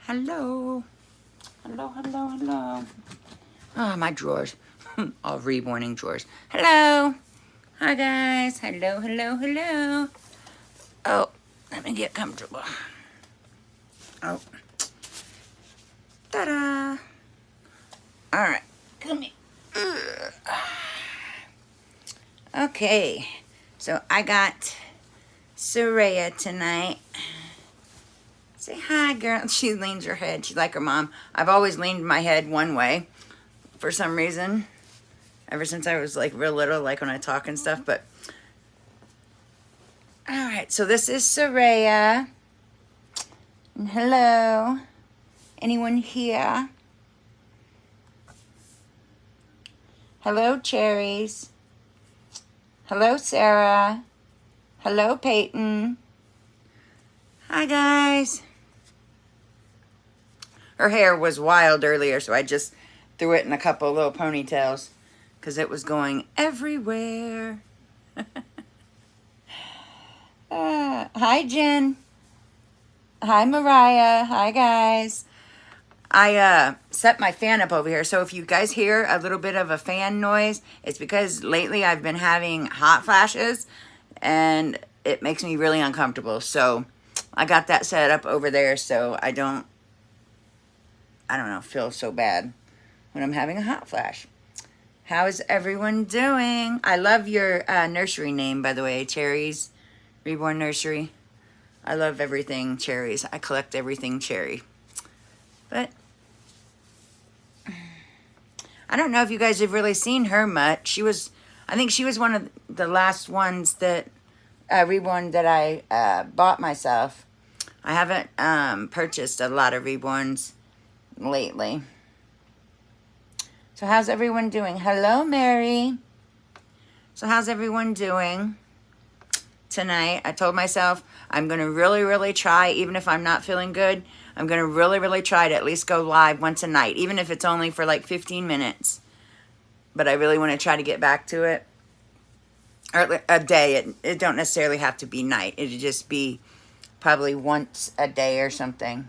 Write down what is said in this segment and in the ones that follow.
Hello. Hello, hello, hello. Oh, my drawers. All reborning drawers. Hello. Hi, guys. Hello, hello, hello. Oh, let me get comfortable. Oh. Ta-da. All right. Come here. Okay. So, I got Soraya tonight. Say hi, girl. She leans her head. She's like her mom. I've always leaned my head one way for some reason. Ever since I was like real little, like when I talk and stuff. But, all right. So this is Soraya. And hello. Anyone here? Hello, Cherries. Hello, Sarah. Hello, Peyton. Hi, guys. Her hair was wild earlier, so I just threw it in a couple of little ponytails because it was going everywhere. Hi, Jen. Hi, Mariah. Hi, guys. I set my fan up over here, so if you guys hear a little bit of a fan noise, it's because lately I've been having hot flashes, and it makes me really uncomfortable. So I got that set up over there so I don't know, feel so bad when I'm having a hot flash. How is everyone doing? I love your nursery name, by the way, Cherries Reborn Nursery. I love everything cherries. I collect everything cherry. But I don't know if you guys have really seen her much. I think she was one of the last ones that reborn that I bought myself. I haven't purchased a lot of reborns lately. So how's everyone doing? Hello, Mary. So how's everyone doing tonight? I told myself I'm going to really try, even if I'm not feeling good, I'm going to really try to at least go live once a night, even if it's only for like 15 minutes. But I really want to try to get back to it. Or a day. It don't necessarily have to be night. It'd just be probably once a day or something.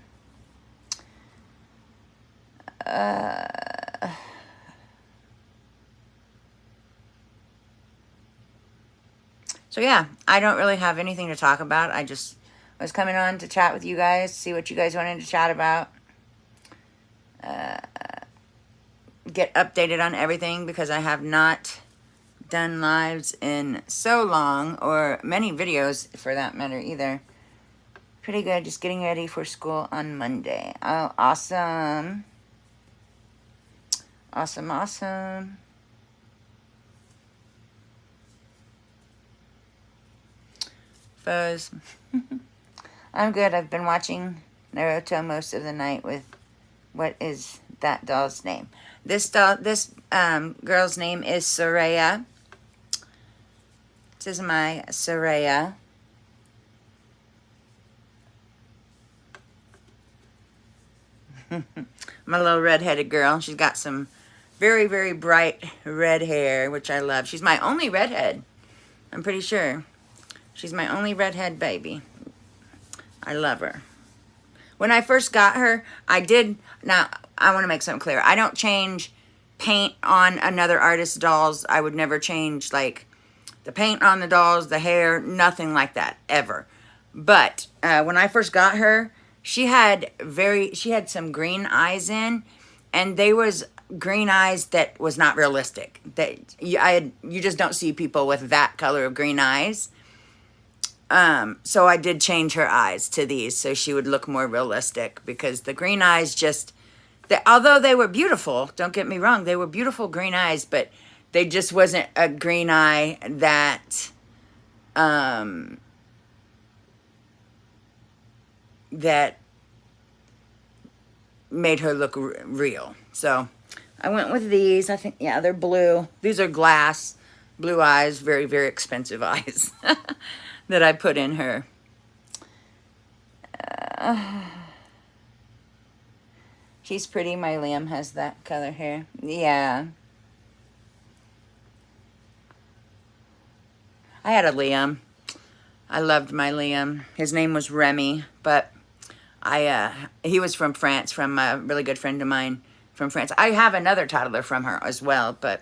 So yeah, I don't really have anything to talk about. I just was coming on to chat with you guys, see what you guys wanted to chat about. Get updated on everything because I have not done lives in so long, or many videos for that matter either. Pretty good, just getting ready for school on Monday. Oh, awesome. Awesome. Foes. I'm good. I've been watching Naruto most of the night with, what is that doll's name? This girl's name is Soraya. This is my Soraya. My little redheaded girl. She's got some very bright red hair, which I love. She's my only redhead. I'm pretty sure. She's my only redhead baby. I love her. When I first got her, now I want to make something clear. I don't change paint on another artist's dolls. I would never change like the paint on the dolls, the hair, nothing like that, ever. But when I first got her, she had some green eyes in, and they was green eyes that was not realistic. You just don't see people with that color of green eyes. So I did change her eyes to these so she would look more realistic, because the green eyes although they were beautiful, don't get me wrong, they were beautiful green eyes, but they just wasn't a green eye that that made her look real. So I went with these. I think, yeah, they're blue. These are glass blue eyes, very expensive eyes that I put in her. She's pretty. My Liam has that color hair. Yeah. I had a Liam. I loved my Liam. His name was Remy, but He was from France, from a really good friend of mine from France. I have another toddler from her as well, but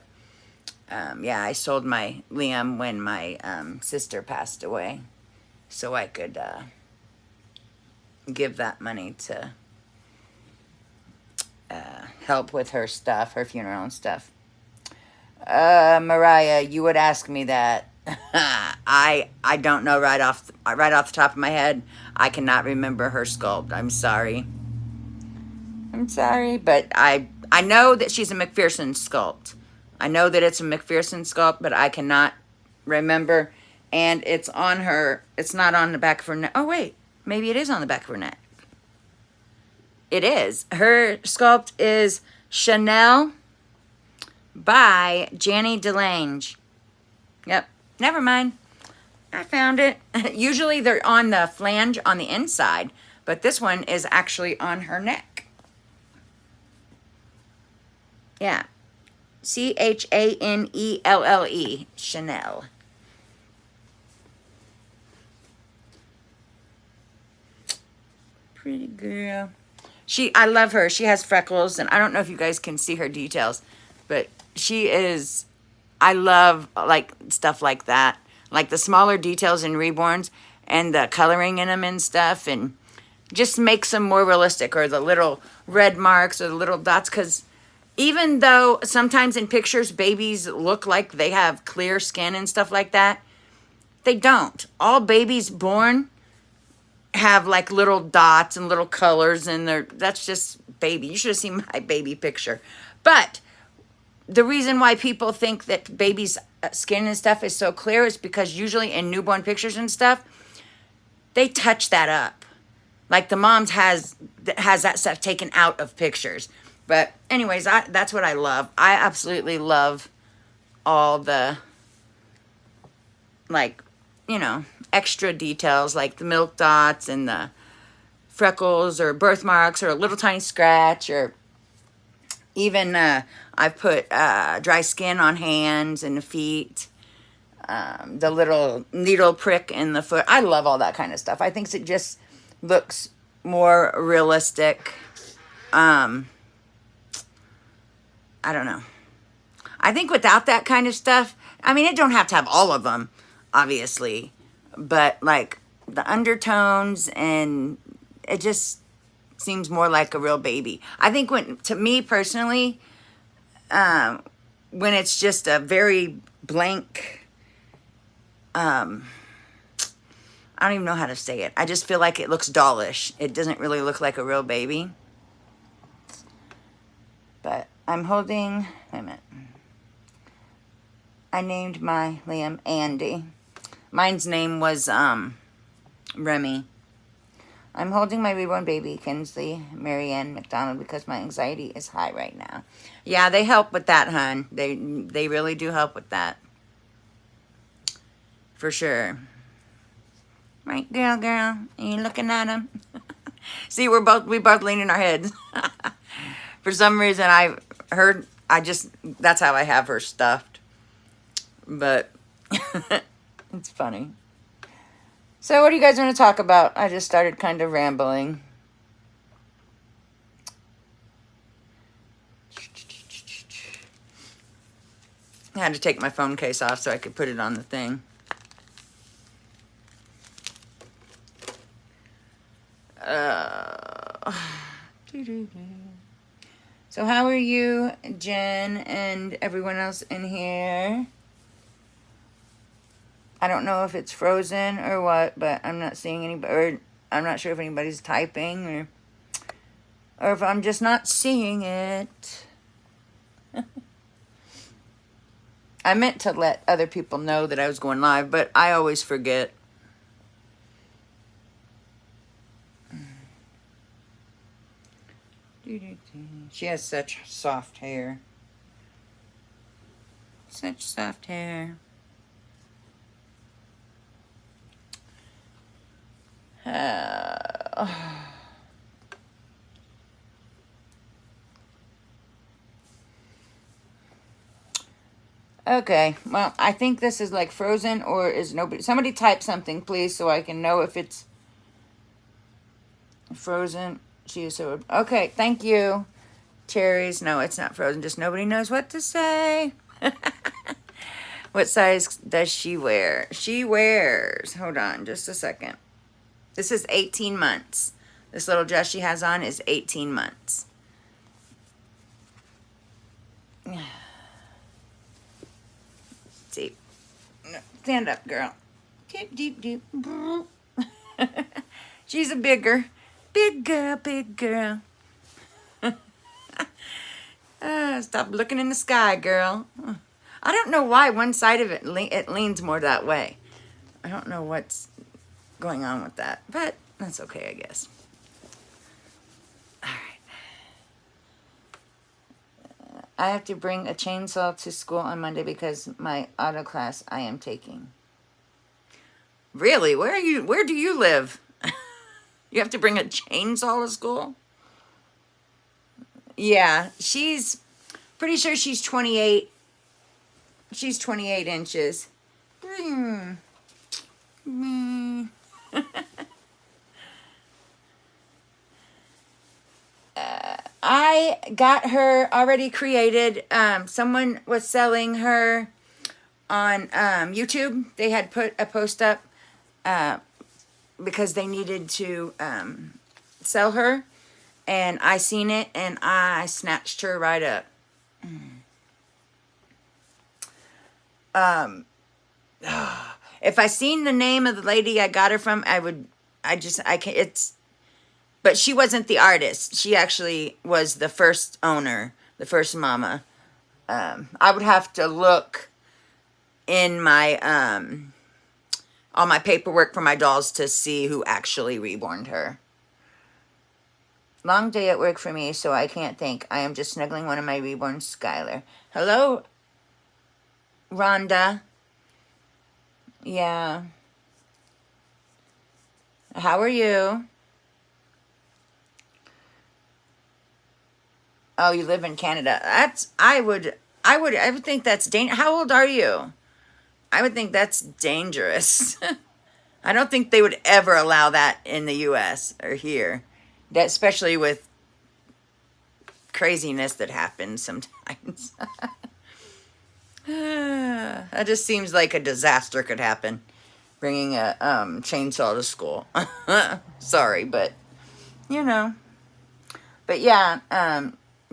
yeah, I sold my Liam when my sister passed away, so I could give that money to help with her stuff, her funeral and stuff. Mariah, you would ask me that. I don't know right off the top of my head. I cannot remember her sculpt. I'm sorry. I'm sorry, but I know that she's a McPherson sculpt. I know that it's a McPherson sculpt, but I cannot remember. And it's on her. It's not on the back of her neck. Oh wait, maybe it is on the back of her neck. It is. Her sculpt is Chanel by Janny Delange. Yep. Never mind. I found it. Usually they're on the flange on the inside, but this one is actually on her neck. Yeah. Chanelle. Chanel. Pretty girl. I love her. She has freckles, and I don't know if you guys can see her details, but she is, I love like stuff like that. Like the smaller details in Reborns and the coloring in them and stuff, and just makes them more realistic, or the little red marks or the little dots, because even though sometimes in pictures babies look like they have clear skin and stuff like that, they don't. All babies born have like little dots and little colors, and that's just baby. You should have seen my baby picture. But the reason why people think that babies' skin and stuff is so clear is because usually in newborn pictures and stuff, they touch that up. Like the moms has that stuff taken out of pictures. But anyways, that's what I love. I absolutely love all the, like, you know, extra details, like the milk dots and the freckles or birthmarks or a little tiny scratch, or even I've put dry skin on hands and the feet, the little needle prick in the foot. I love all that kind of stuff. I think it just looks more realistic. I don't know. I think without that kind of stuff, I mean, it don't have to have all of them, obviously, but like the undertones, and it just seems more like a real baby. I think to me personally, when it's just a very blank, I don't even know how to say it. I just feel like it looks dollish. It doesn't really look like a real baby. But I'm holding, wait a minute. I named my Liam Andy. Mine's name was Remy. I'm holding my reborn baby, Kinsley Marianne McDonald, because my anxiety is high right now. Yeah, they help with that, hun. They really do help with that. For sure. Right, girl. Are you looking at him? See, we both leaning our heads. For some reason, that's how I have her stuffed. But it's funny. So what do you guys want to talk about? I just started kind of rambling. I had to take my phone case off so I could put it on the thing. So how are you, Jen, and everyone else in here? I don't know if it's frozen or what, but I'm not seeing anybody, or I'm not sure if anybody's typing, or if I'm just not seeing it. I meant to let other people know that I was going live, but I always forget. She has such soft hair. Such soft hair. Okay, well, I think this is like frozen, or is nobody... Somebody type something, please, so I can know if it's Frozen. She is so... Okay, thank you. Cherries. No, it's not frozen. Just nobody knows what to say. What size does she wear? She wears... Hold on just a second. This is 18 months. This little dress she has on is 18 months. See. No, stand up, girl. Deep, deep, deep. She's a big girl, big girl. Stop looking in the sky, girl. I don't know why one side of it, it leans more that way. I don't know what's going on with that, but that's okay, I guess. All right. I have to bring a chainsaw to school on Monday because my auto class I am taking. Really? Where do you live? You have to bring a chainsaw to school? Yeah, she's pretty sure she's 28. She's 28 inches. I got her already created. Someone was selling her on YouTube. They had put a post up because they needed to sell her. And I seen it, and I snatched her right up. If I seen the name of the lady I got her from, I can't, but she wasn't the artist. She actually was the first owner, the first mama. I would have to look in my, all my paperwork for my dolls to see who actually reborned her. Long day at work for me, so I can't think. I am just snuggling one of my reborns, Skylar. Hello, Rhonda. Yeah. How are you? Oh, you live in Canada. I would think that's dangerous. How old are you? I would think that's dangerous. I don't think they would ever allow that in the U.S. or here. That, especially with craziness that happens sometimes. That just seems like a disaster could happen. Bringing a chainsaw to school. Sorry, but you know. But yeah,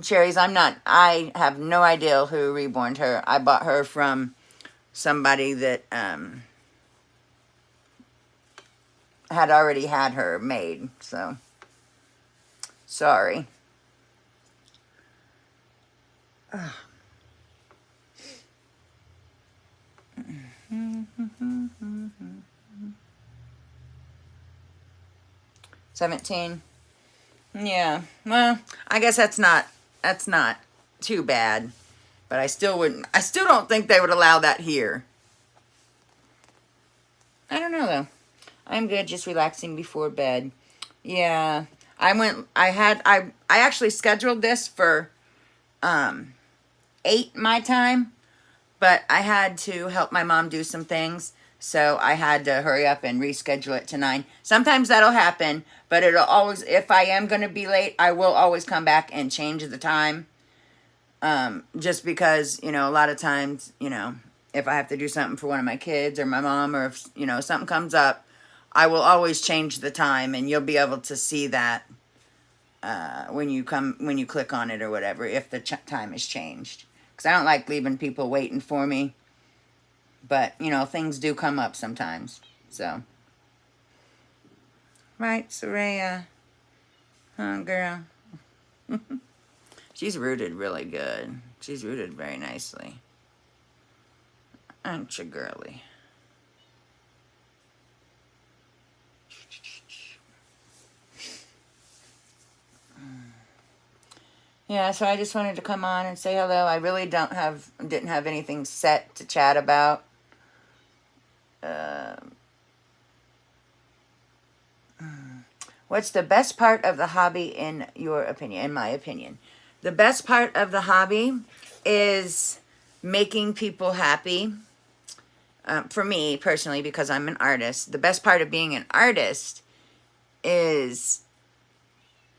Cherries, I have no idea who reborned her. I bought her from somebody that had already had her made, so sorry. 17. Yeah, well, I guess that's not too bad, but I still don't think they would allow that here. I don't know though. I'm good, just relaxing before bed. Yeah, I actually scheduled this for 8 my time, but I had to help my mom do some things, so I had to hurry up and reschedule it to 9. Sometimes that'll happen, but it'll always, if I am going to be late, I will always come back and change the time. Just because, a lot of times, if I have to do something for one of my kids or my mom, or if, something comes up, I will always change the time, and you'll be able to see that when you click on it or whatever, if the time is changed. Because I don't like leaving people waiting for me. But, things do come up sometimes. So. Right, Soraya. Huh, girl. She's rooted really good. She's rooted very nicely. Aren't you, girly? Yeah, so I just wanted to come on and say hello. I really didn't have anything set to chat about. What's the best part of the hobby in your opinion? In my opinion, the best part of the hobby is making people happy. For me personally, because I'm an artist, the best part of being an artist is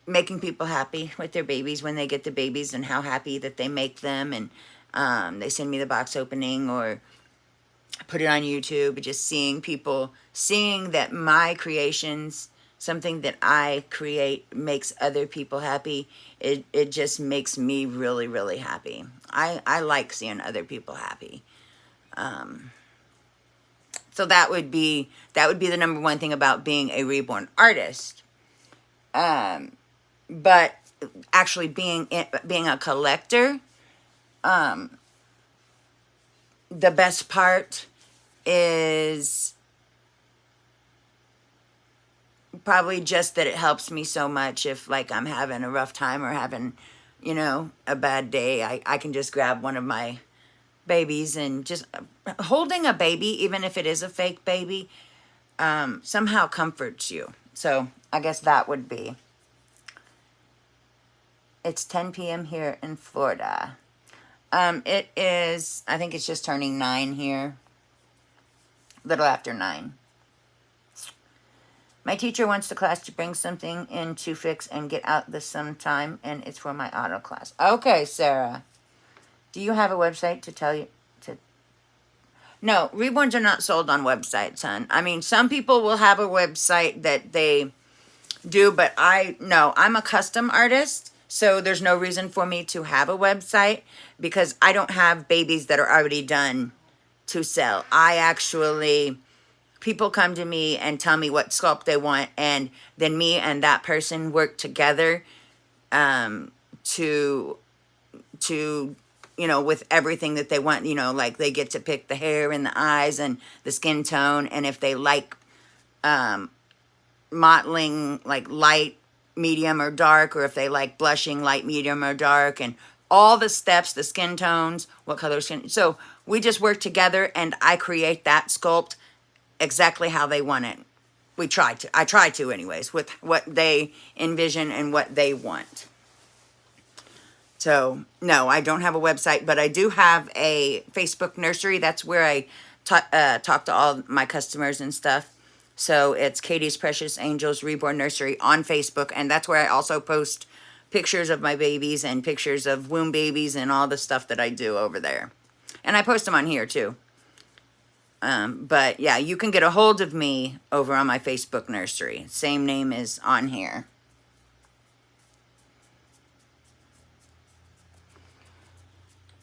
making people happy with their babies when they get the babies and how happy that they make them. And they send me the box opening or put it on YouTube. Just seeing people, seeing that my creations, something that I create, makes other people happy. It just makes me really, really happy. I like seeing other people happy. So that would be the number one thing about being a reborn artist. But actually being a collector, the best part is probably just that it helps me so much if, like, I'm having a rough time or having, a bad day. I can just grab one of my babies, and just holding a baby, even if it is a fake baby, somehow comforts you. So I guess that would be. It's 10 p.m. here in Florida. It is, I think it's just turning 9 here. A little after 9. My teacher wants the class to bring something in to fix and get out this sometime, and it's for my auto class. Okay, Sarah. Do you have a website to tell you to? No, Reborns are not sold on websites, hon. I mean, some people will have a website that they do, but no, I'm a custom artist, so there's no reason for me to have a website because I don't have babies that are already done to sell. People come to me and tell me what sculpt they want, and then me and that person work together to with everything that they want, like they get to pick the hair and the eyes and the skin tone, and if they like mottling, like light, medium, or dark, or if they like blushing, light, medium, or dark, and all the steps, the skin tones, what color skin. So we just work together, and I create that sculpt exactly how they want it. I try to anyways, with what they envision and what they want. So, no, I don't have a website, but I do have a Facebook nursery. That's where I talk to all my customers and stuff. So, it's Katie's Precious Angels Reborn Nursery on Facebook, and that's where I also post pictures of my babies and pictures of womb babies and all the stuff that I do over there. And I post them on here, too. But, yeah, you can get a hold of me over on my Facebook nursery. Same name is on here.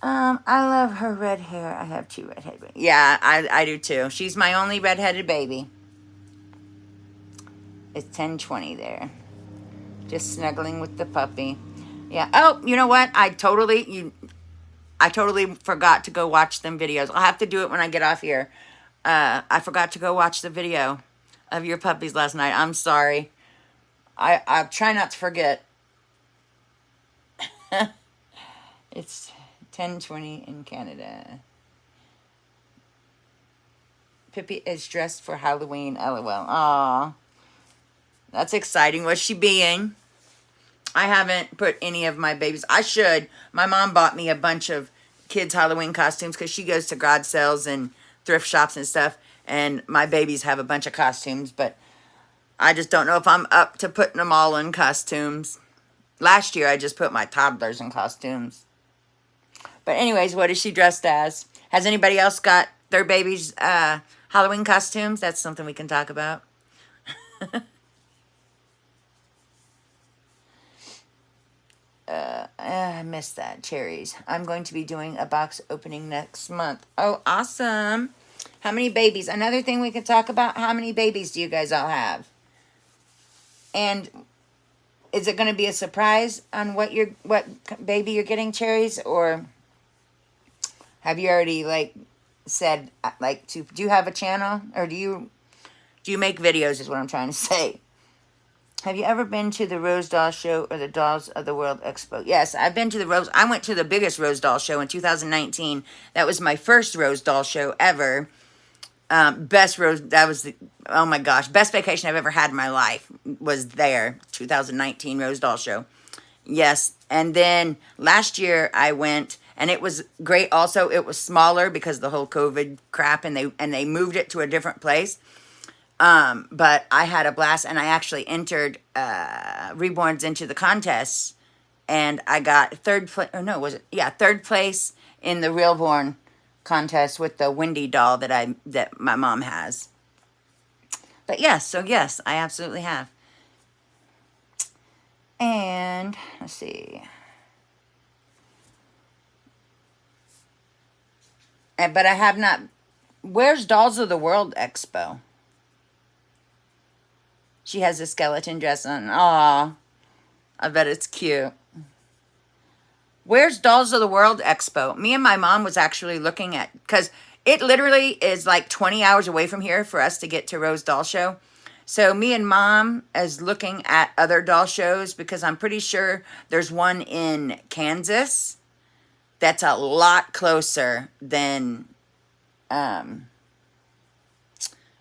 I love her red hair. I have 2 redheaded babies. Yeah, I do too. She's my only redheaded baby. It's 10:20 there. Just snuggling with the puppy. Yeah. Oh, you know what? I totally forgot to go watch them videos. I'll have to do it when I get off here. I forgot to go watch the video of your puppies last night. I'm sorry. I'll try not to forget. It's 10:20 in Canada. Pippi is dressed for Halloween, LOL. Aw. That's exciting. What's she being? I haven't put any of my babies. I should. My mom bought me a bunch of kids' Halloween costumes because she goes to garage sales and thrift shops and stuff. And my babies have a bunch of costumes, but I just don't know if I'm up to putting them all in costumes. Last year, I just put my toddlers in costumes. But anyways, what is she dressed as? Has anybody else got their babies' Halloween costumes? That's something we can talk about. I missed that. Cherries. I'm going to be doing a box opening next month. Oh, awesome. How many babies? Another thing we could talk about, how many babies do you guys all have? And is it going to be a surprise on what baby you're getting, Cherries? Or have you already, said, do you have a channel? Or do you make videos is what I'm trying to say. Have you ever been to the Rose Doll Show or the Dolls of the World Expo? Yes, I've been to I went to the biggest Rose Doll Show in 2019. That was my first Rose Doll Show ever. Oh my gosh, best vacation I've ever had in my life was there, 2019 Rose Doll Show. Yes, and then last year I went, and it was great also. It was smaller because of the whole COVID crap, and they moved it to a different place. But I had a blast, and I actually entered Reborns into the contest, and I got third place. Or no, was it? Yeah, third place in the Reborn contest with the Wendy doll that my mom has. But yes, so yes, I absolutely have. And let's see. But I have not. Where's Dolls of the World Expo? She has a skeleton dress on. Aw, I bet it's cute. Where's Dolls of the World Expo? Me and my mom was actually looking at, because it literally is like 20 hours away from here for us to get to Rose Doll Show. So me and mom is looking at other doll shows, because I'm pretty sure there's one in Kansas that's a lot closer than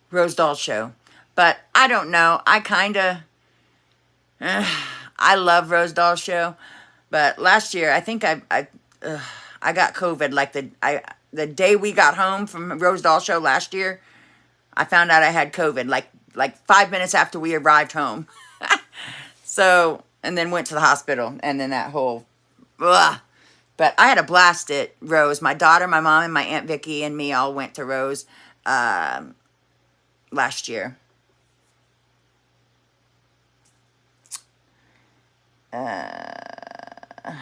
Rose Doll Show. But I don't know. I kind of, I love Rose Doll Show. But last year, I think I got COVID. Like the day we got home from Rose Doll Show last year, I found out I had COVID. Like 5 minutes after we arrived home. So, and then went to the hospital, and then that whole, ugh. But I had a blast at Rose. My daughter, my mom, and my Aunt Vicky and me all went to Rose last year. Where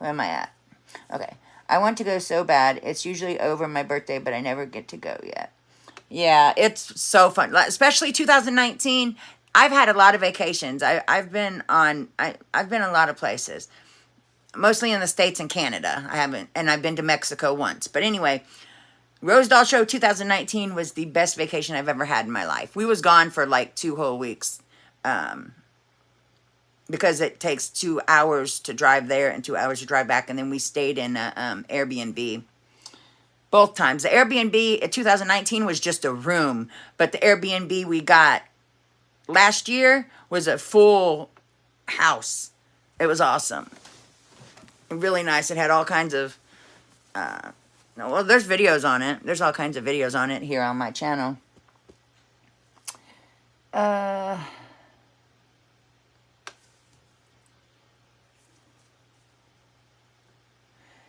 am I at? Okay. I want to go so bad. It's usually over my birthday, but I never get to go yet. Yeah, it's so fun. Especially 2019. I've had a lot of vacations. I've been I've been a lot of places. Mostly in the States and Canada. And I've been to Mexico once. But anyway, Rose Doll Show 2019 was the best vacation I've ever had in my life. We was gone for like 2 whole weeks. Because it takes 2 hours to drive there and 2 hours to drive back. And then we stayed in Airbnb both times. The Airbnb in 2019 was just a room. But the Airbnb we got last year was a full house. It was awesome. Really nice. It had all kinds of... well, there's videos on it. There's all kinds of videos on it here on my channel.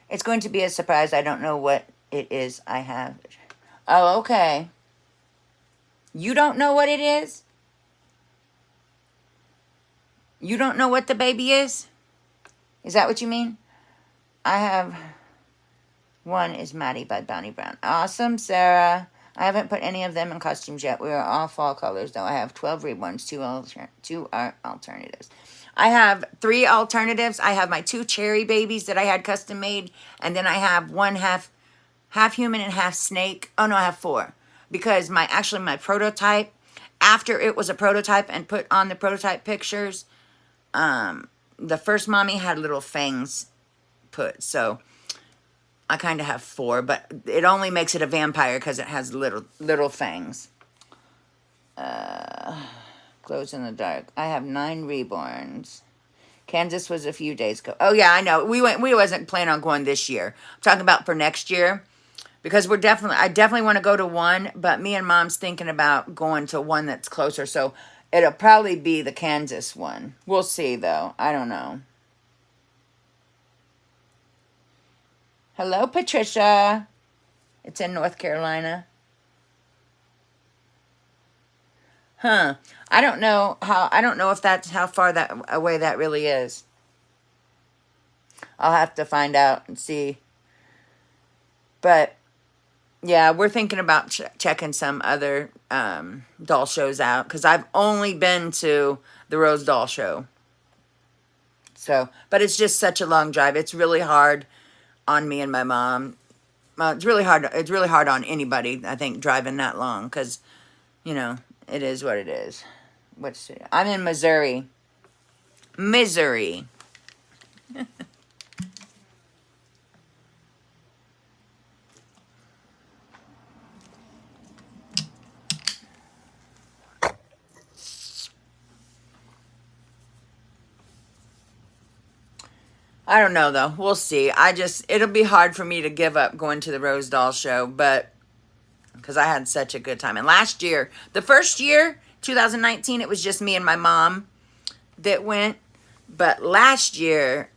It's going to be a surprise. I don't know what it is I have. Oh, okay. You don't know what it is? You don't know what the baby is? Is that what you mean? I have... One is Maddie by Bounty Brown. Awesome, Sarah. I haven't put any of them in costumes yet. We are all fall colors, though. I have 12 reborns, two are alternatives. I have 3 alternatives. I have my 2 cherry babies that I had custom made, and then I have one half human and half snake. Oh no, I have 4, because my prototype, after it was a prototype and put on the prototype pictures, the first mommy had little fangs put, so I kind of have 4, but it only makes it a vampire because it has little fangs. Glows in the dark. I have 9 reborns. Kansas was a few days ago. Oh yeah, I know. We wasn't planning on going this year. I'm talking about for next year, because I definitely want to go to one, but me and mom's thinking about going to one that's closer. So it'll probably be the Kansas one. We'll see though. I don't know. Hello, Patricia. It's in North Carolina. Huh. I don't know if that's how far away that really is. I'll have to find out and see. But yeah, we're thinking about checking some other doll shows out, because I've only been to the Rose Doll Show. So, but it's just such a long drive. It's really hard on me and my mom. It's really hard. It's really hard on anybody, I think, driving that long, because, you know, it is what it is. I'm in Missouri. Missouri. I don't know, though. We'll see. It'll be hard for me to give up going to the Rose Doll Show, but because I had such a good time. And last year, the first year, 2019, it was just me and my mom that went. But last year,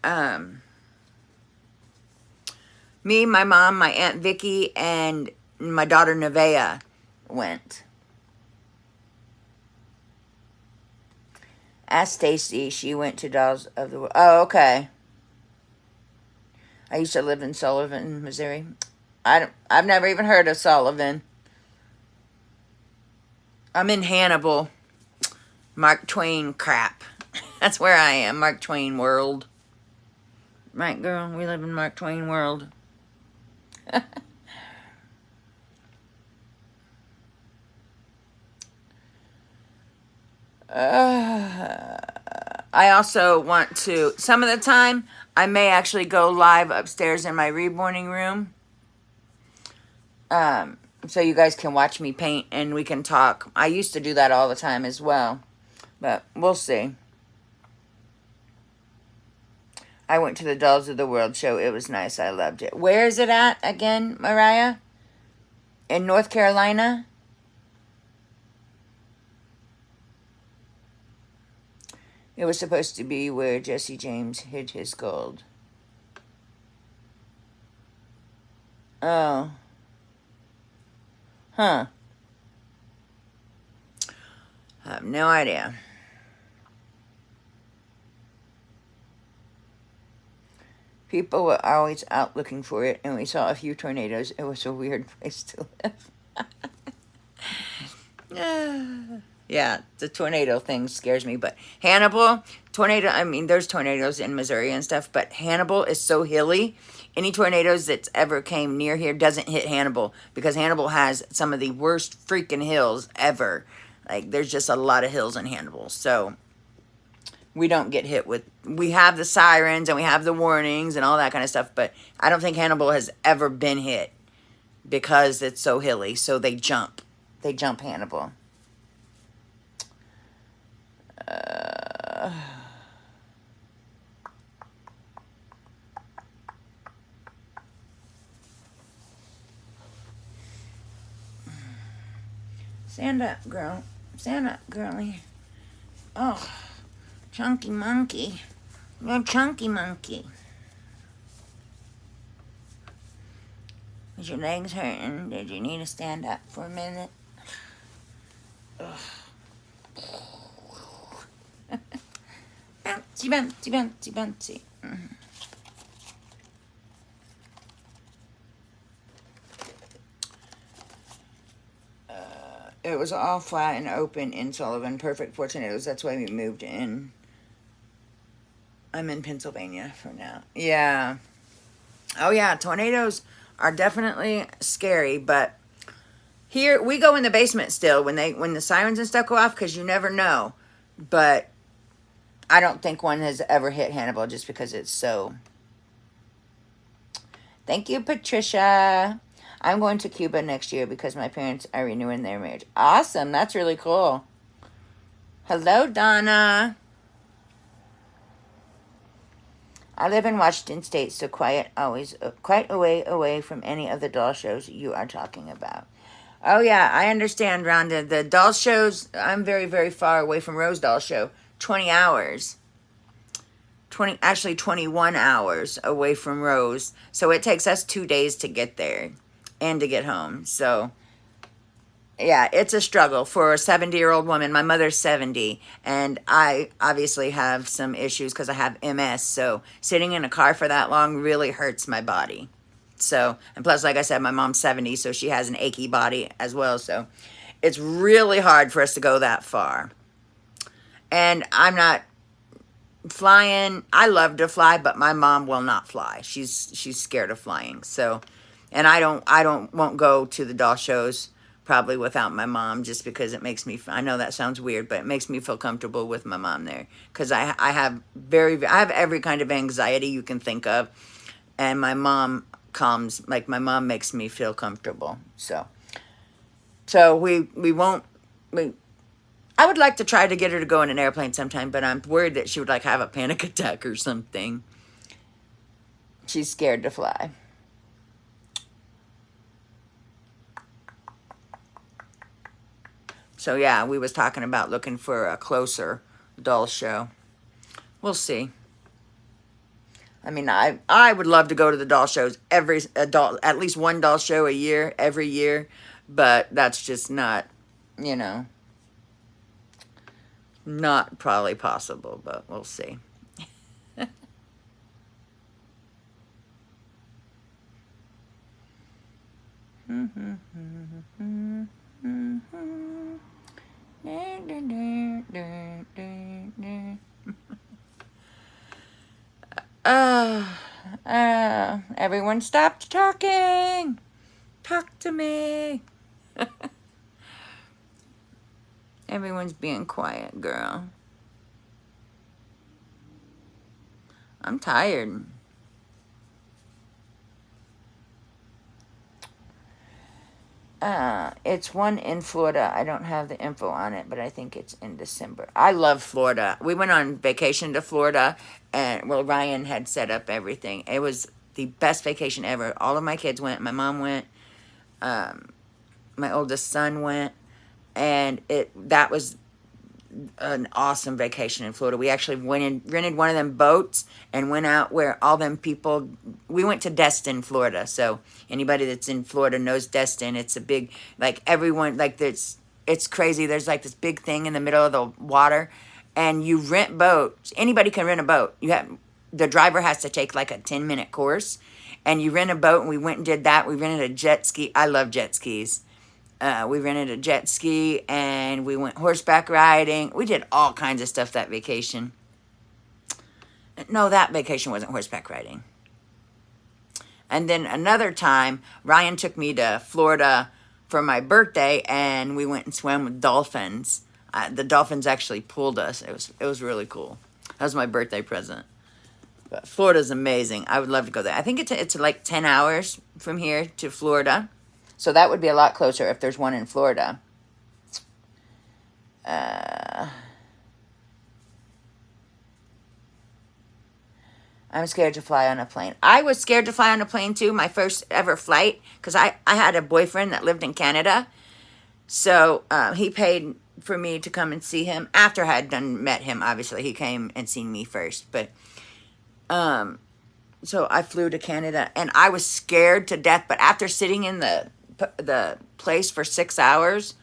me, my mom, my Aunt Vicky, and my daughter Nevaeh went. Ask Stacy. She went to Dolls of the World. Oh, okay. I used to live in Sullivan, Missouri. I've never even heard of Sullivan. I'm in Hannibal. Mark Twain crap. That's where I am. Mark Twain world. Right, girl? We live in Mark Twain world. I also want to, some of the time, I may actually go live upstairs in my reborning room. So you guys can watch me paint and we can talk. I used to do that all the time as well. But we'll see. I went to the Dolls of the World show. It was nice. I loved it. Where is it at again, Mariah? In North Carolina? It was supposed to be where Jesse James hid his gold. Oh. Huh. I have no idea. People were always out looking for it, and we saw a few tornadoes. It was a weird place to live. Yeah, the tornado thing scares me. But Hannibal, I mean, there's tornadoes in Missouri and stuff, but Hannibal is so hilly. Any tornadoes that's ever came near here doesn't hit Hannibal, because Hannibal has some of the worst freaking hills ever. Like, there's just a lot of hills in Hannibal. So we don't get hit with, we have the sirens and we have the warnings and all that kind of stuff, but I don't think Hannibal has ever been hit because it's so hilly. So they jump Hannibal. Stand up, girl. Stand up, girlie. Oh, chunky monkey. You're a chunky monkey. Is your legs hurting? Did you need to stand up for a minute? Bouncy, bouncy, bouncy, bouncy. It was all flat and open in Sullivan. Perfect for tornadoes. That's why we moved in. I'm in Pennsylvania for now. Yeah. Oh, yeah. Tornadoes are definitely scary, but here we go in the basement still when the sirens and stuff go off, because you never know. But I don't think one has ever hit Hannibal just because it's so. Thank you, Patricia. I'm going to Cuba next year because my parents are renewing their marriage. Awesome. That's really cool. Hello, Donna. I live in Washington State, so quite a way away from any of the doll shows you are talking about. Oh, yeah, I understand, Rhonda. The doll shows, I'm very, very far away from Rose Doll Show. 20 hours. 21 hours away from Rose. So it takes us 2 days to get there and to get home. So, yeah, it's a struggle for a 70-year-old woman. My mother's 70, and I obviously have some issues because I have MS. So sitting in a car for that long really hurts my body. So, and plus, like I said, my mom's 70, so she has an achy body as well. So it's really hard for us to go that far. And I'm not flying. I love to fly, but my mom will not fly. She's scared of flying. So, and I won't go to the doll shows probably without my mom, just because it makes me, I know that sounds weird, but it makes me feel comfortable with my mom there, because I have every kind of anxiety you can think of, and my mom my mom makes me feel comfortable. So I would like to try to get her to go in an airplane sometime, but I'm worried that she would like have a panic attack or something. She's scared to fly. So yeah, we was talking about looking for a closer doll show. We'll see. I mean, I would love to go to the doll shows at least one doll show a year, every year, but that's just not, you know, not probably possible, but we'll see. Everyone stop talking. Talk to me. Everyone's being quiet, girl. I'm tired. It's one in Florida. I don't have the info on it, but I think it's in December. I love Florida. We went on vacation to Florida, and well, Ryan had set up everything. It was the best vacation ever. All of my kids went. My mom went. My oldest son went, and that was an awesome vacation in Florida. We actually rented one of them boats and went out where all them people, we went to Destin, Florida. So anybody that's in Florida knows Destin. It's a big, like everyone, like it's crazy. There's like this big thing in the middle of the water and you rent boats. Anybody can rent a boat. The driver has to take like a 10-minute course and you rent a boat, and we went and did that. We rented a jet ski. I love jet skis. We rented a jet ski and we went horseback riding. We did all kinds of stuff that vacation. No, that vacation wasn't horseback riding. And then another time, Ryan took me to Florida for my birthday and we went and swam with dolphins. The dolphins actually pulled us. It was really cool. That was my birthday present. But Florida's amazing. I would love to go there. I think it's like 10 hours from here to Florida. So that would be a lot closer if there's one in Florida. I'm scared to fly on a plane. I was scared to fly on a plane too, my first ever flight, because I had a boyfriend that lived in Canada. So he paid for me to come and see him after I had met him, obviously. He came and seen me first. But so I flew to Canada, and I was scared to death. But after sitting in the place for 6 hours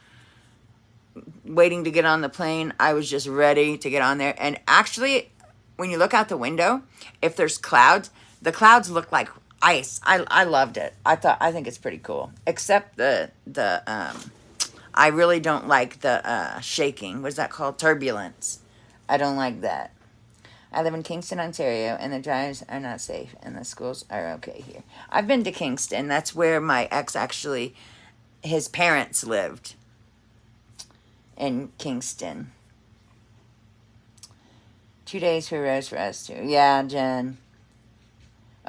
waiting to get on the plane, I was just ready to get on there. And actually, when you look out the window, if there's clouds, the clouds look like ice. I loved it. I think it's pretty cool, except the I really don't like the shaking. What's that called? Turbulence. I don't like that. I live in Kingston, Ontario, and the drives are not safe, and the schools are okay here. I've been to Kingston. That's where my ex actually, his parents lived, in Kingston. 2 days for Rose for us too. Yeah, Jen.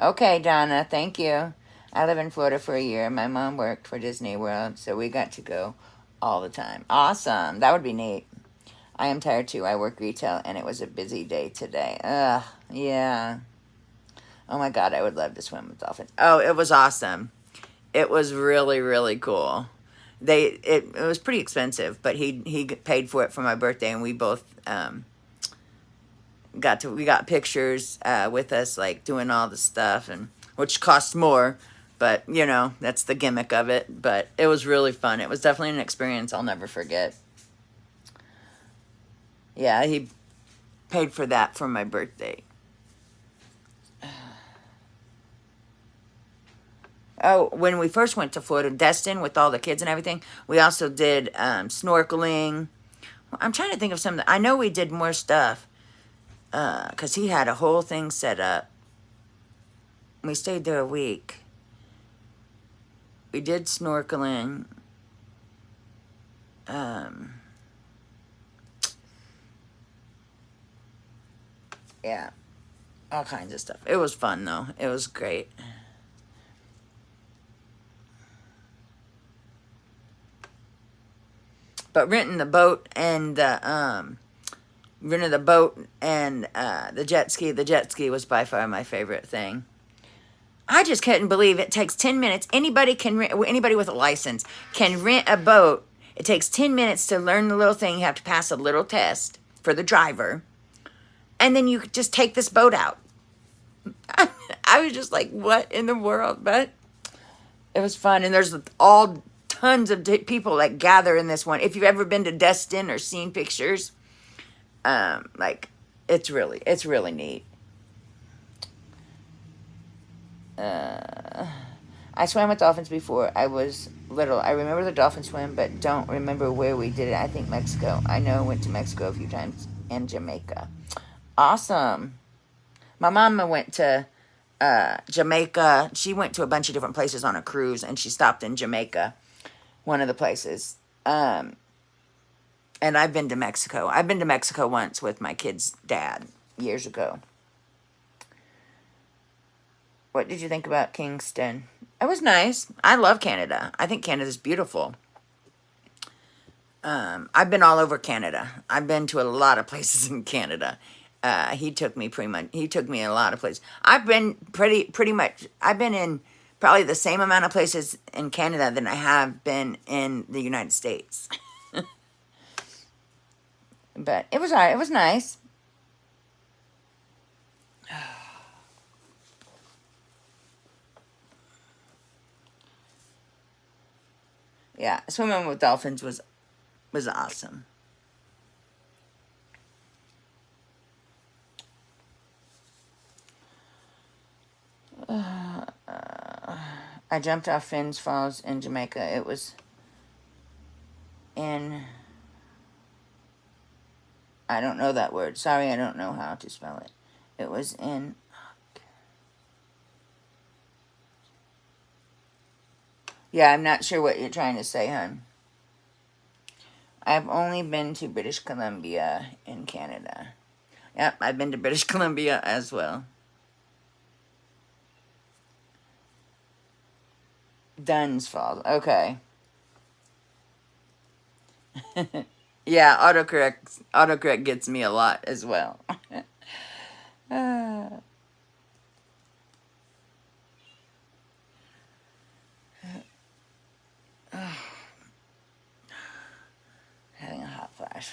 Okay, Donna, thank you. I live in Florida for a year. My mom worked for Disney World, so we got to go all the time. Awesome. That would be neat. I am tired too. I work retail and it was a busy day today. Ugh, yeah. Oh my God, I would love to swim with dolphins. Oh, it was awesome. It was really, really cool. It was pretty expensive, but he paid for it for my birthday, and we both we got pictures with us, like doing all the stuff, and which cost more, but you know, that's the gimmick of it. But it was really fun. It was definitely an experience I'll never forget. Yeah, he paid for that for my birthday. Oh, when we first went to Florida, Destin, with all the kids and everything, we also did snorkeling. I'm trying to think of something. I know we did more stuff because he had a whole thing set up. We stayed there a week. We did snorkeling. Yeah, all kinds of stuff. It was fun, though. It was great. But renting the boat and the jet ski was by far my favorite thing. I just couldn't believe it takes 10 minutes. Anybody with a license can rent a boat. It takes 10 minutes to learn the little thing. You have to pass a little test for the driver. And then you just take this boat out. I was just like, what in the world? But it was fun. And there's all tons of people like gather in this one. If you've ever been to Destin or seen pictures, like it's really neat. I swam with dolphins before I was little. I remember the dolphin swim, but don't remember where we did it. I think Mexico. I know I went to Mexico a few times and Jamaica. Awesome. My mama went to Jamaica. She went to a bunch of different places on a cruise, and she stopped in Jamaica, one of the places. And I've been to Mexico. I've been to Mexico once with my kid's dad years ago. What did you think about Kingston? It was nice. I love Canada. I think Canada's beautiful. I've been all over Canada. I've been to a lot of places in Canada. He took me a lot of places. I've been pretty much, I've been in probably the same amount of places in Canada than I have been in the United States. But it was all right. It was nice. Yeah, swimming with dolphins was awesome. I jumped off Finn's Falls in Jamaica. It was in, I don't know that word. Sorry, I don't know how to spell it. It was in, yeah, I'm not sure what you're trying to say, hon. I've only been to British Columbia in Canada. Yep, I've been to British Columbia as well. Dunn's Falls. Okay. Yeah, autocorrect gets me a lot as well. Having a hot flash.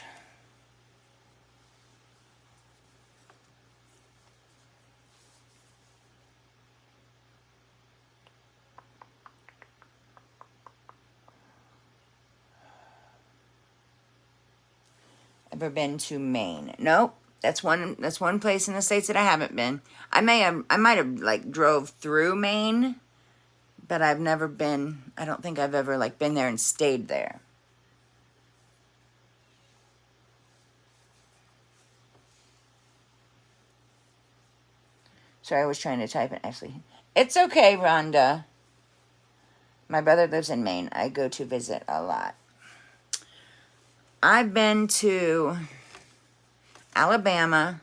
Ever been to Maine? Nope. That's one place in the States that I haven't been. I might have like drove through Maine, but I've never been, I don't think I've ever like been there and stayed there. Sorry, I was trying to type it, actually. It's okay, Rhonda. My brother lives in Maine. I go to visit a lot. I've been to Alabama,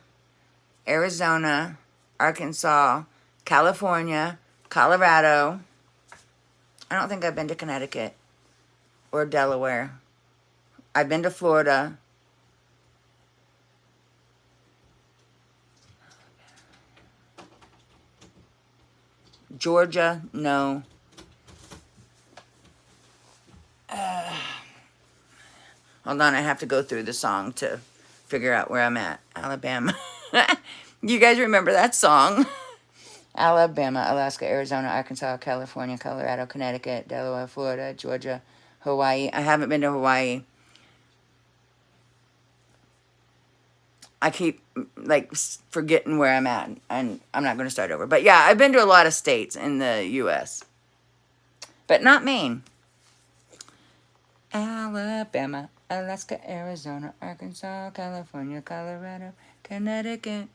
Arizona, Arkansas, California, Colorado. I don't think I've been to Connecticut or Delaware. I've been to Florida. Georgia, no. Hold on, I have to go through the song to figure out where I'm at. Alabama. You guys remember that song? Alabama, Alaska, Arizona, Arkansas, California, Colorado, Connecticut, Delaware, Florida, Georgia, Hawaii. I haven't been to Hawaii. I keep like forgetting where I'm at, and I'm not going to start over. But yeah, I've been to a lot of states in the U.S., but not Maine. Alabama, Alaska, Arizona, Arkansas, California, Colorado, Connecticut,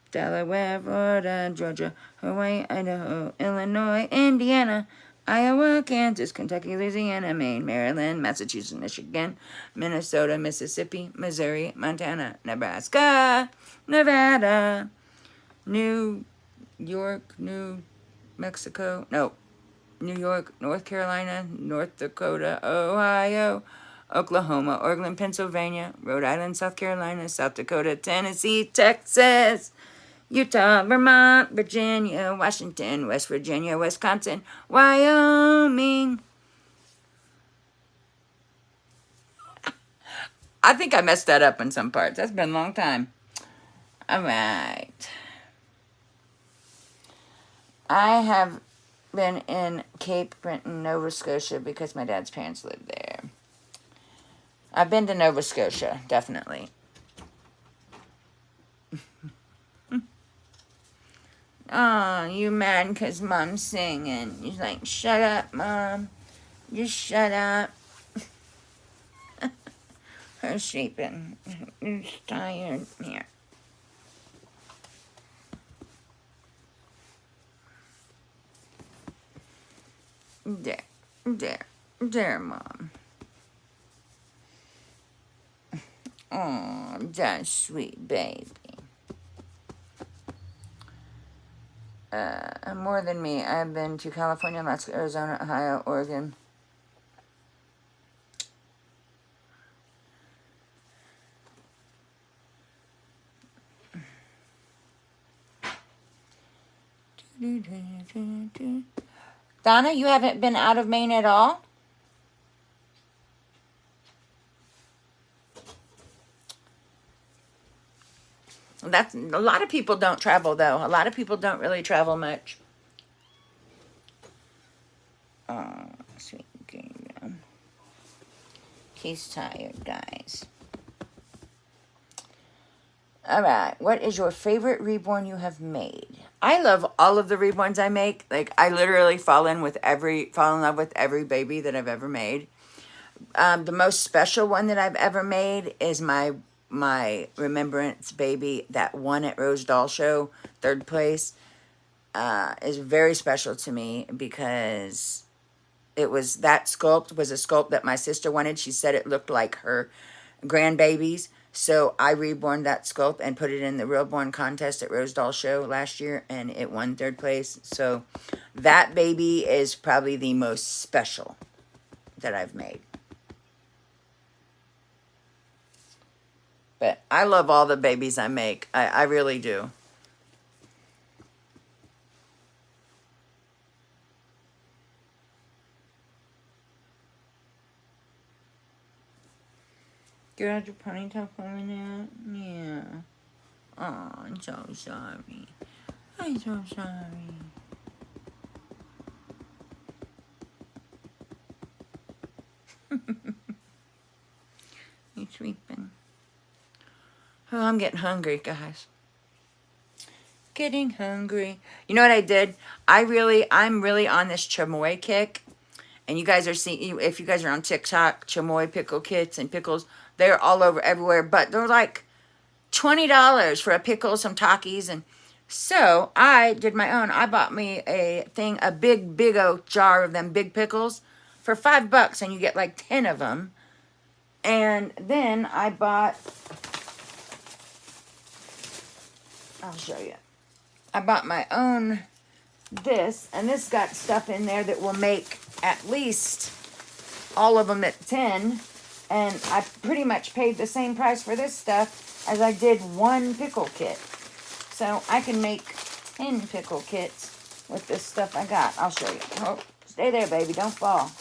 Delaware, Florida, Georgia, Hawaii, Idaho, Illinois, Indiana, Iowa, Kansas, Kentucky, Louisiana, Maine, Maryland, Massachusetts, Michigan, Minnesota, Mississippi, Missouri, Montana, Nebraska, Nevada, New York, New Mexico, no, New York, North Carolina, North Dakota, Ohio, Oklahoma, Oregon, Pennsylvania, Rhode Island, South Carolina, South Dakota, Tennessee, Texas, Utah, Vermont, Virginia, Washington, West Virginia, Wisconsin, Wyoming, I think I messed that up in some parts. That's been a long time. All right. I have been in Cape Breton, Nova Scotia because my dad's parents lived there. I've been to Nova Scotia, definitely. Oh, you mad because Mom's singing. He's like, shut up, Mom. Just shut up. Her sleeping. She's tired. Here. There, Mom. Oh, that sweet baby. More than me. I've been to California, Alaska, Arizona, Ohio, Oregon. Donna, you haven't been out of Maine at all? That's a lot of people don't travel though. A lot of people don't really travel much. Oh, sweet girl. He's tired, guys. All right. What is your favorite reborn you have made? I love all of the reborns I make. Like I literally fall in love with every baby that I've ever made. The most special one that I've ever made is my remembrance baby that won at Rose Doll Show, 3rd place. Is very special to me because that sculpt was a sculpt that my sister wanted. She said it looked like her grandbabies. So I reborn that sculpt and put it in the Reborn contest at Rose Doll Show last year, and it won 3rd place. So that baby is probably the most special that I've made. But I love all the babies I make. I really do. You had your ponytail coming out? Yeah. Oh, I'm so sorry. I'm so sorry. You sleeping? Oh, I'm getting hungry, guys. Getting hungry. You know what I did? I'm really on this chamoy kick. And you guys are seeing, if you guys are on TikTok, chamoy pickle kits and pickles, they're all over everywhere. But they're like $20 for a pickle, some Takis. And so I did my own. I bought me a big old jar of them big pickles for $5. And you get like 10 of them. And then I bought, I'll show you. I bought my own this, and this got stuff in there that will make at least all of them at 10, and I pretty much paid the same price for this stuff as I did one pickle kit. So I can make 10 pickle kits with this stuff I got. I'll show you. Oh, stay there, baby. Don't fall.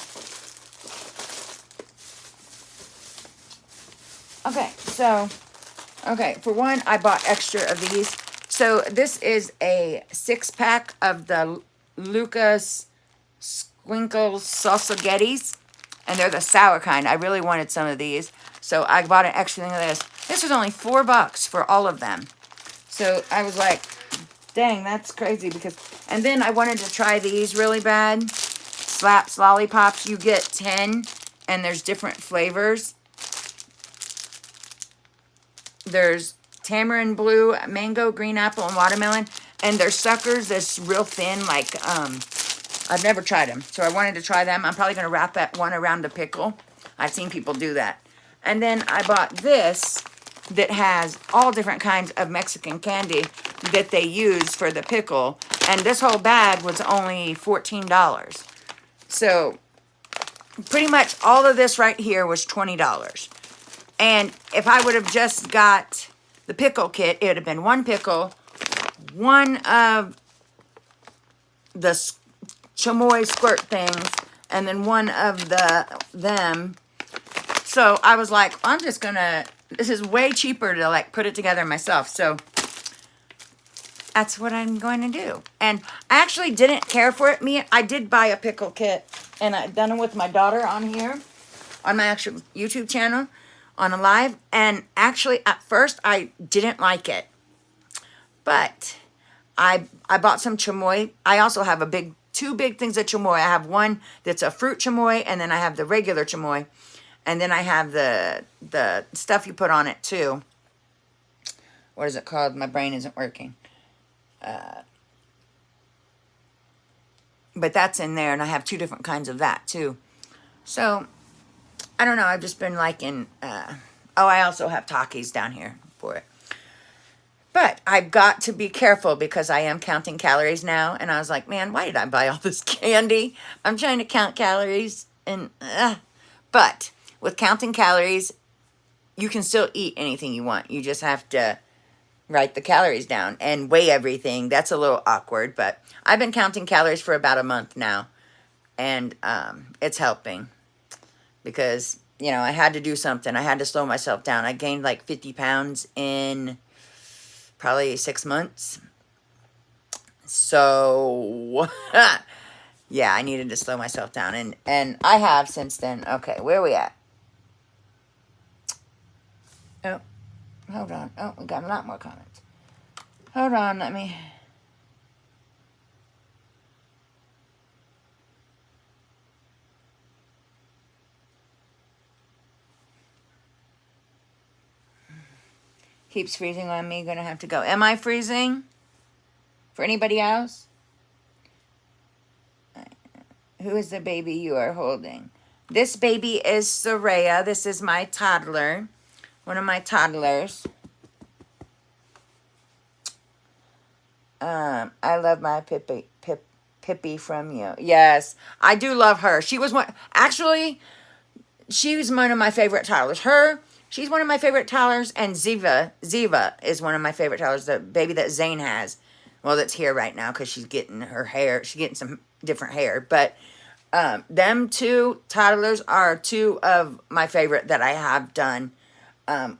Okay, for one, I bought extra of these. So this is a 6-pack of the Lucas Squinkles Salsagettis, and they're the sour kind. I really wanted some of these, so I bought an extra thing of this. This was only $4 for all of them. So I was like, dang, that's crazy. And then I wanted to try these really bad. Slaps Lollipops. You get 10, and there's different flavors. There's tamarind blue, mango, green apple, and watermelon. And they're suckers that's real thin, like, I've never tried them. So I wanted to try them. I'm probably going to wrap that one around the pickle. I've seen people do that. And then I bought this that has all different kinds of Mexican candy that they use for the pickle. And this whole bag was only $14. So pretty much all of this right here was $20. And if I would have just got the pickle kit, it would have been one pickle, one of the chamoy squirt things, and then one of them. So I was like, I'm just gonna, this is way cheaper to like put it together myself. So that's what I'm going to do. And I actually didn't care for it. I did buy a pickle kit, and I've done it with my daughter on here, on my actual YouTube channel, on a live. And actually, at first, I didn't like it. But I bought some chamoy. I also have two big things of chamoy. I have one that's a fruit chamoy, and then I have the regular chamoy. And then I have the stuff you put on it, too. What is it called? My brain isn't working. But that's in there, and I have two different kinds of that, too. So, I don't know. I've just been liking... oh, I also have Takis down here for it. But I've got to be careful because I am counting calories now. And I was like, man, why did I buy all this candy? I'm trying to count calories. But with counting calories, you can still eat anything you want. You just have to write the calories down and weigh everything. That's a little awkward, but I've been counting calories for about a month now, and it's helping because, you know, I had to do something. I had to slow myself down. I gained like 50 pounds in probably 6 months. So, yeah, I needed to slow myself down, and I have since then. Okay, where are we at? Oh, hold on. Oh, we got a lot more comments. Hold on, let me... Keeps freezing on me. Gonna have to go. Am I freezing? For anybody else? Who is the baby you are holding? This baby is Soraya. This is my toddler. One of my toddlers. I love my Pippi from you. Yes, I do love her. She was one... Actually, she was one of my favorite toddlers. She's one of my favorite toddlers, and Ziva is one of my favorite toddlers, the baby that Zane has. Well, that's here right now because she's getting her hair. She's getting some different hair. But them two toddlers are two of my favorite that I have done.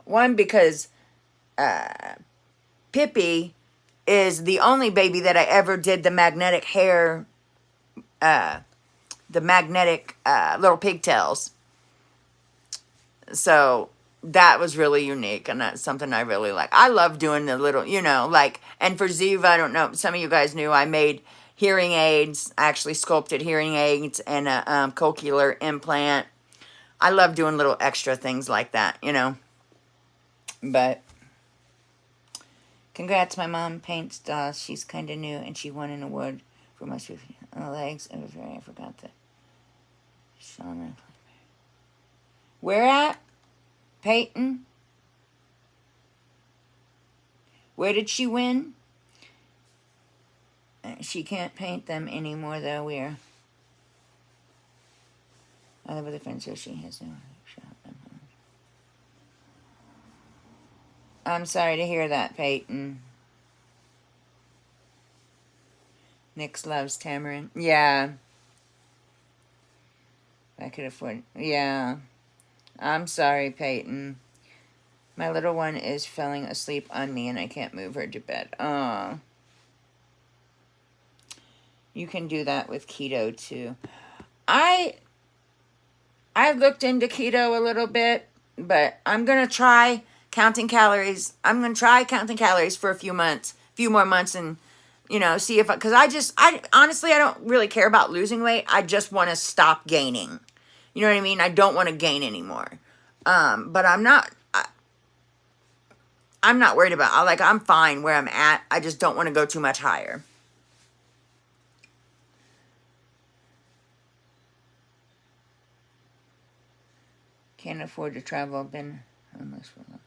One, because Pippi is the only baby that I ever did the magnetic hair, the magnetic little pigtails. So that was really unique, and that's something I really like. I love doing the little, you know, like, and for Ziva, I don't know, some of you guys knew I made hearing aids. I actually sculpted hearing aids and a cochlear implant. I love doing little extra things like that, you know. But congrats, my mom paints dolls. She's kind of new, and she won an award for my legs. I forgot that. Where at? Peyton? Where did she win? She can't paint them anymore, though. I live with a friend, so she has no shop. I'm sorry to hear that, Peyton. Nix loves tamarind. Yeah. I could afford... Yeah. I'm sorry, Peyton. My little one is falling asleep on me, and I can't move her to bed. Oh. You can do that with keto, too. I looked into keto a little bit, but I'm going to try counting calories. I'm going to try counting calories for a few more months, and, you know, see if... Because honestly, I don't really care about losing weight. I just want to stop gaining. You know what I mean? I don't want to gain anymore. But I'm not worried about, I'm fine where I'm at. I just don't want to go too much higher. Can't afford to travel. Been homeless for long.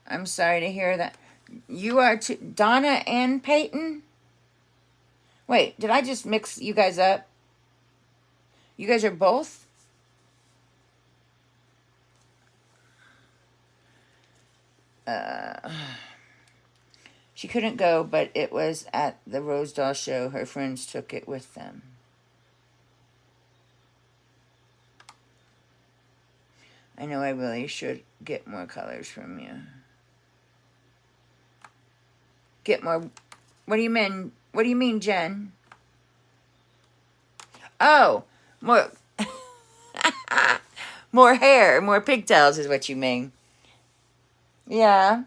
I'm sorry to hear that. You are Donna and Peyton? Wait, did I just mix you guys up? You guys are both? She couldn't go, but it was at the Rose Doll show. Her friends took it with them. I know I really should get more colors from you. Get more. What do you mean? What do you mean, Jen? Oh, more. More hair, more pigtails is what you mean. Yeah.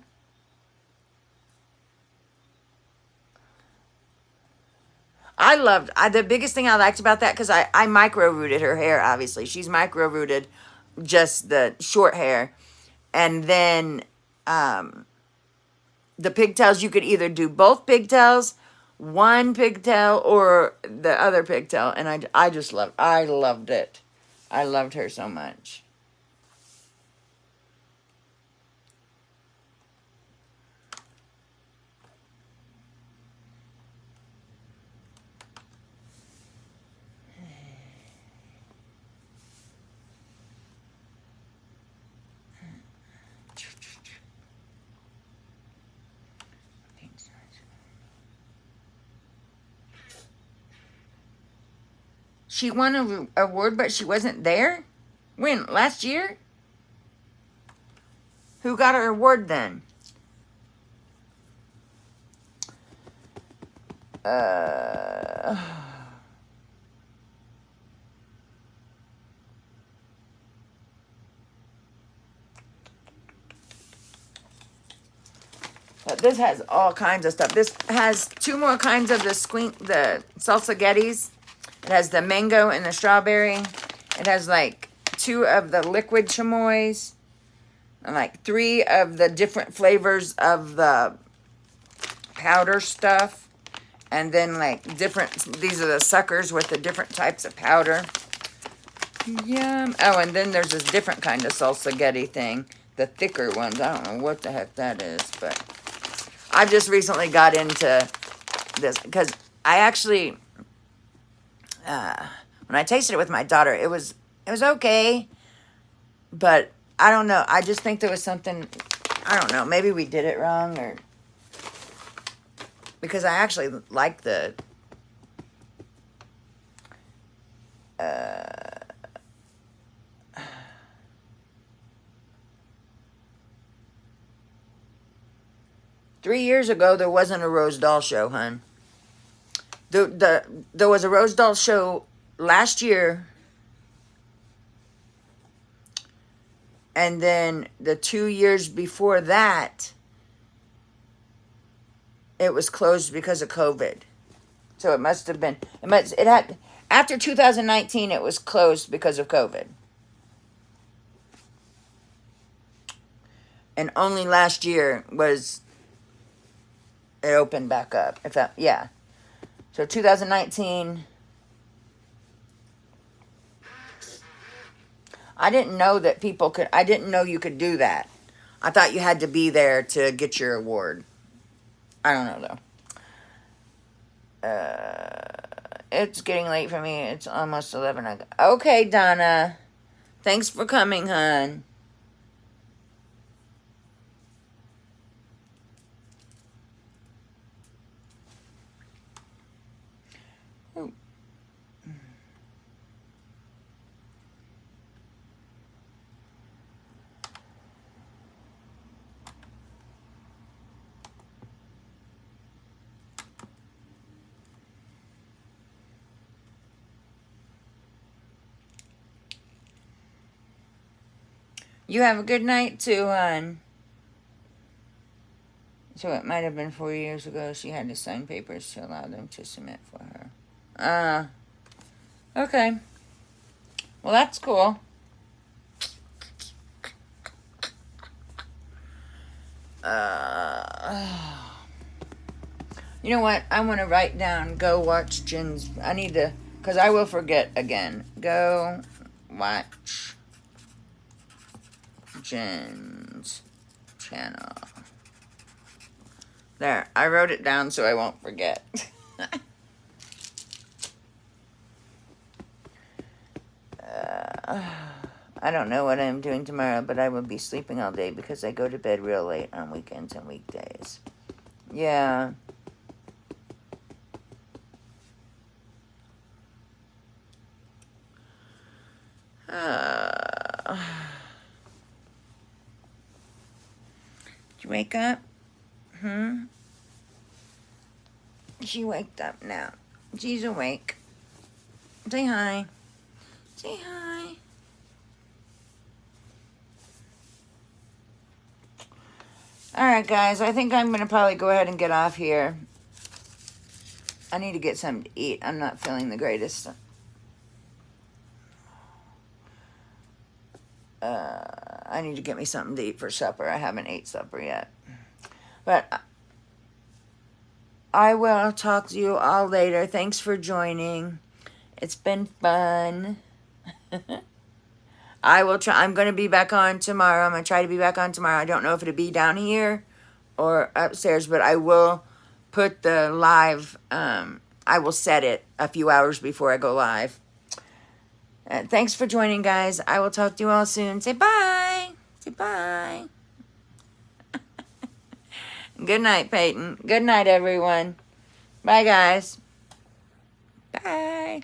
The biggest thing I liked about that, because I micro rooted her hair, obviously. She's micro rooted just the short hair. And then the pigtails, you could either do both pigtails, one pigtail, or the other pigtail. And I loved it. I loved her so much. She won an award, but she wasn't there? When? Last year? Who got her award then? Uh, this has all kinds of stuff. This has two more kinds of the salsa getties. It has the mango and the strawberry. It has like 2 of the liquid chamoys. And like 3 of the different flavors of the powder stuff. And then like these are the suckers with the different types of powder. Yum. Oh, and then there's this different kind of salsa getty thing. The thicker ones. I don't know what the heck that is, but I've just recently got into this because I actually, when I tasted it with my daughter, it was okay, but I don't know. I just think there was something, I don't know. Maybe we did it wrong, or because I actually like the 3 years ago, there wasn't a Rose Doll show, hon. There was a Rose Doll show last year. And then the 2 years before that, it was closed because of COVID. So it must have been, after 2019, it was closed because of COVID. And only last year was it opened back up. Yeah. So 2019, I didn't know that I didn't know you could do that. I thought you had to be there to get your award. I don't know though. It's getting late for me. It's almost 11. Okay, Donna. Thanks for coming, hon. You have a good night too, hon. So it might have been 4 years ago she had to sign papers to allow them to submit for her. Okay. Well, that's cool. You know what? I want to write down, go watch Jen's. I need to, because I will forget again. Go watch Jen's channel. There, I wrote it down so I won't forget. I don't know what I'm doing tomorrow, but I will be sleeping all day because I go to bed real late on weekends and weekdays. Yeah. wake up? She waked up now. She's awake. Say hi. Say hi. Alright, guys. I think I'm going to probably go ahead and get off here. I need to get something to eat. I'm not feeling the greatest. I need to get me something to eat for supper. I haven't ate supper yet. But I will talk to you all later. Thanks for joining. It's been fun. I will try. I'm going to be back on tomorrow. I'm going to try to be back on tomorrow. I don't know if it'll be down here or upstairs, but I will put the live, I will set it a few hours before I go live. Thanks for joining, guys. I will talk to you all soon. Say bye. Say bye. Good night, Peyton. Good night, everyone. Bye, guys. Bye.